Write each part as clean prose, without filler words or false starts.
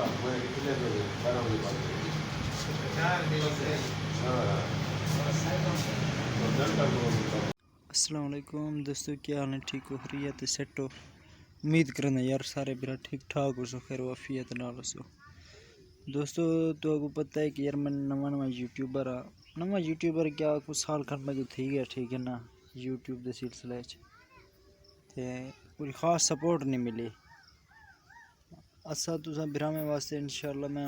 मैं कितने बजे 12 बजे बात करेंगे। 4 दिवस है। हाँ तो डन कर दो। अस्सलाम वालेकुम दोस्तों, क्या हाल है? ठीक हो? खैरियत सेट हो? उम्मीद करना यार सारे बिरा ठीक ठाक हो सो, खैर वाफियत नाल हो सो। दोस्तों तो आपको पता है कि यार मैं नवा यूट्यूबर क्या कुछ साल खंड में थी गया, ठीक है ना। यूट्यूब के सिलसिले ते कोई खास सपोर्ट नहीं मिली। असा तुसा बिरामे वास्ते इंशाल्लाह मैं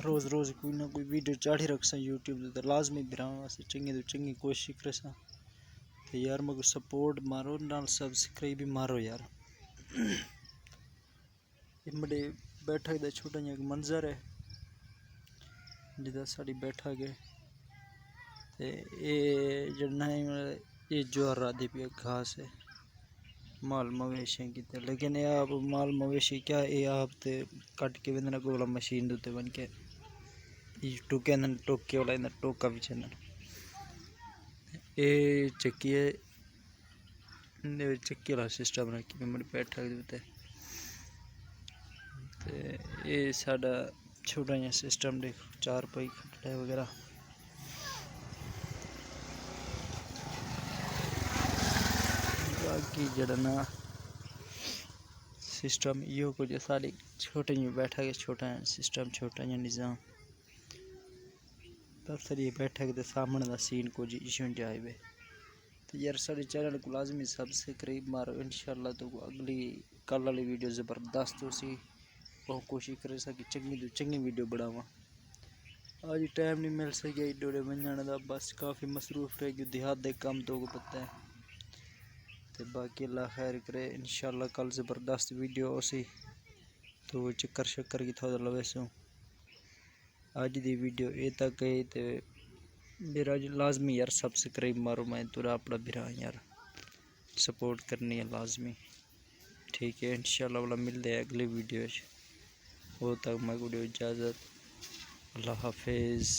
रोज़ रोज़ कोई ना कोई वीडियो चाढ़ी रखसा यूट्यूब ते लाजमी बिरामे वास्ते चंगी तो चंगी कोशिश करसा। तो यार मगर सपोर्ट मारो नाल सब्सक्राइब भी मारो यार। ये बड़े बैठक का छोटा जिहा एक मंजर है जिदा साड़ी बैठक है। ते ये ज्वार राधी पे घास है माल मवेशियों की। लेकिन ये आप माल मवेशी क्या ये आप ते कट के बंदना कोला मशीन दूते बन के टोके न टोके वाला इधर टोका भी चलना ये चक्की है। चक्की वाला सिस्टम रखी मेरे बैठक दूते। ते ये साडा छोटा जिहा सिस्टम देखो, चार पाई खटड़े वगैरह। बाकी जड़ा ना सिस्टम यो कुछ सारी छोटे जी बैठक है, छोटा सिस्टम, छोटा जिहा निज़ाम। पर सर ये बैठक के सामने का सीन कुछ इशू जाए। तो यार सारे चैनल को लाजमी सब्सक्राइब मारो इंशाल्लाह। तो अगली कल वाली वीडियो ज़बरदस्त होसी। बहुत कोशिश करे कि चंगी तो चंगी वीडियो बनावा। आज टाइम नहीं मिल सके डोरे बन जाने का, बस काफ़ी मसरूफ रह गई देहात दे काम तो पता है। तो बाकी अल्लाह खैर करे, इंशाल्लाह कल ज़बरदस्त वीडियो होसी। तो चक्कर शक्कर की थोड़ा लवेसू अज दी वीडियो ये तक है। तो मेरा लाजमी यार सब्सक्राइब मारो, मैं तुरा अपना बिरा यार सपोर्ट करनी है लाजमी, ठीक है। इंशाल्लाह वाला मिलते हैं अगली वीडियो। वो तक मैं वीडियो इजाज़त, अल्लाह हाफिज़।